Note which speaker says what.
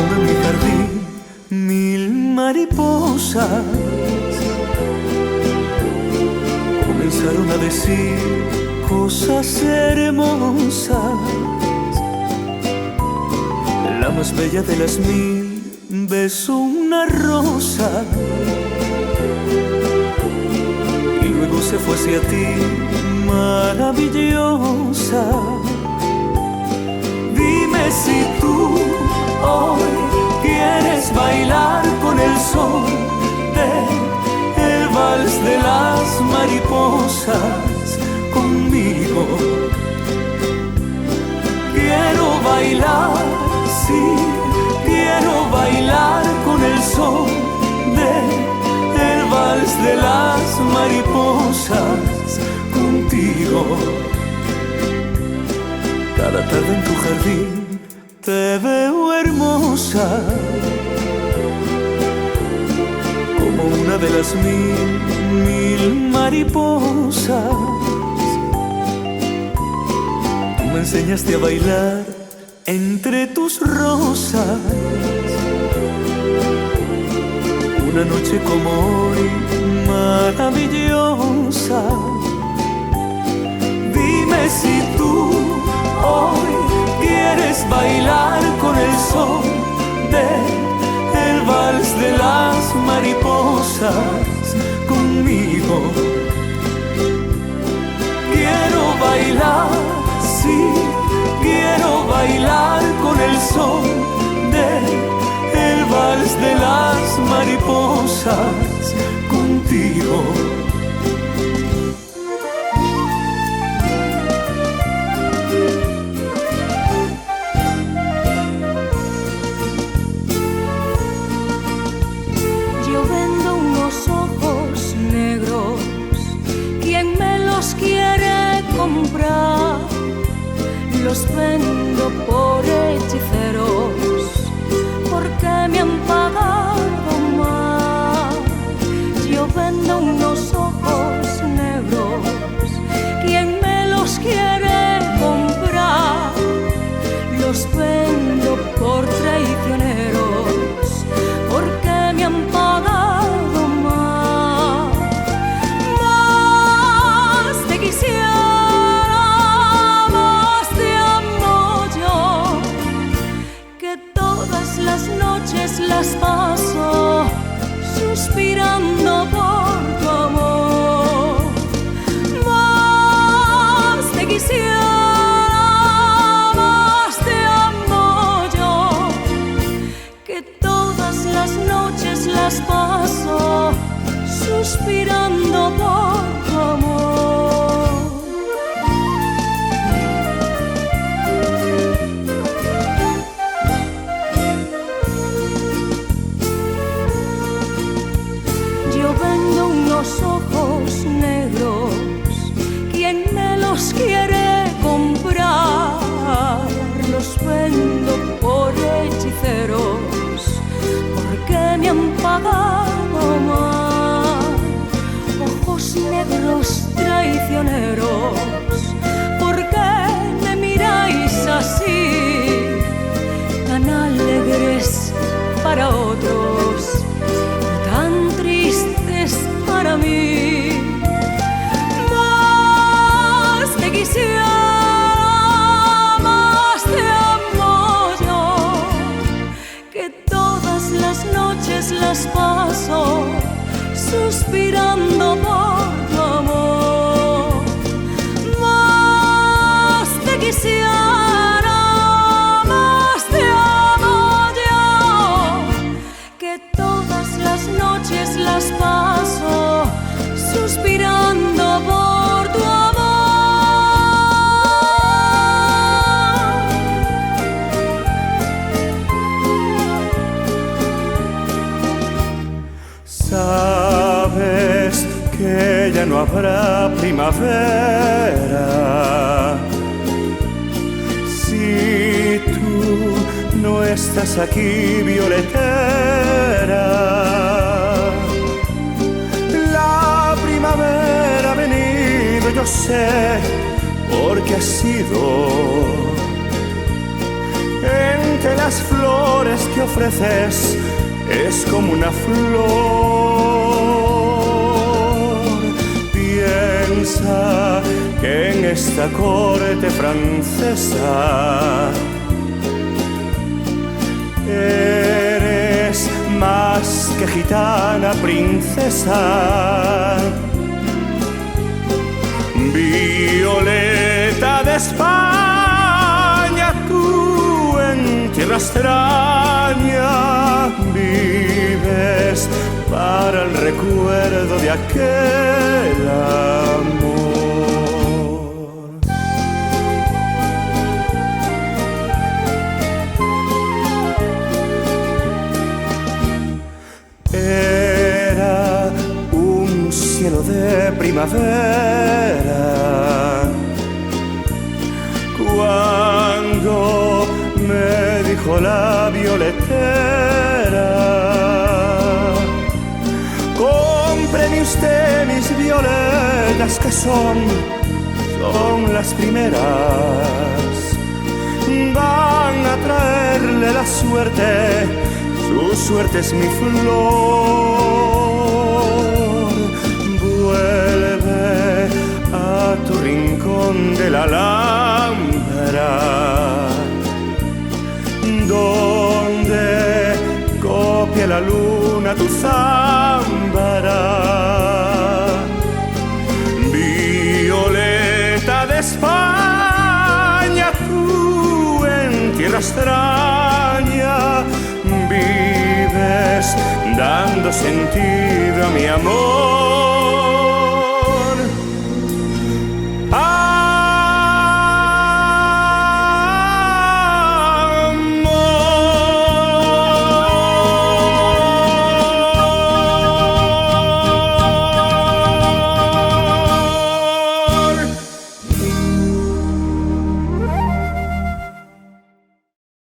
Speaker 1: cuando en mi jardín mil mariposas comenzaron a decir cosas hermosas. La más bella de las mil besó una rosa y luego se fue hacia ti, maravillosa. Dime si tú hoy quieres bailar con el sol del vals de las mariposas conmigo. Quiero bailar, sí, quiero bailar con el sol del vals de las mariposas contigo. Cada tarde en tu jardín te veo hermosa, como una de las mil mariposas. Tú me enseñaste a bailar entre tus rosas. Una noche como hoy, maravillosa. Dime si tú hoy quieres bailar con el sol del vals de las mariposas conmigo. Quiero bailar, sí, quiero bailar con el sol del vals de las mariposas contigo.
Speaker 2: Yo vendo unos ojos negros, ¿quién me los quiere comprar? Los vendo por hechiceros, porque me han pagado mal. Yo vendo unos ojos negros, ¿quién me los quiere comprar? Los vendo por traicioneros, porque me han pagado mal. Más te quisiera, las noches las paso suspirando por tu amor. Más te quisiera, más te amo yo, que todas las noches las paso suspirando por tu amor. Vendo unos ojos negros, ¿quién me los quiere comprar? Los vendo por hechiceros, porque me han pagado mal. Ojos negros traicioneros, ¿por qué me miráis así? Tan alegres para otros, tan tristes para mí. Más te quisiera, más te amo yo, que todas las noches las paso suspirando por tu amor. Más te quisiera, más te amo yo, que todas las noches las paso suspirando por tu amor.
Speaker 1: Sabes que ya no habrá primavera si tú no estás aquí, violetera. La primavera ha venido, yo sé, porque ha sido entre las flores que ofreces es como una flor. Piensa que en esta corte francesa eres más que gitana princesa. Violeta de España, tú en tierra extraña vives para el recuerdo de aquel amor. Era un cielo de primavera cuando me dijo la violetera: cómpreme usted mis violetas que son las primeras, van a traerle la suerte, su suerte es mi flor. Vuelve a tu rincón de la Alhambra, donde copia la luna tu zámbara. Violeta de España, tú en tierra extraña vives dando sentido a mi amor.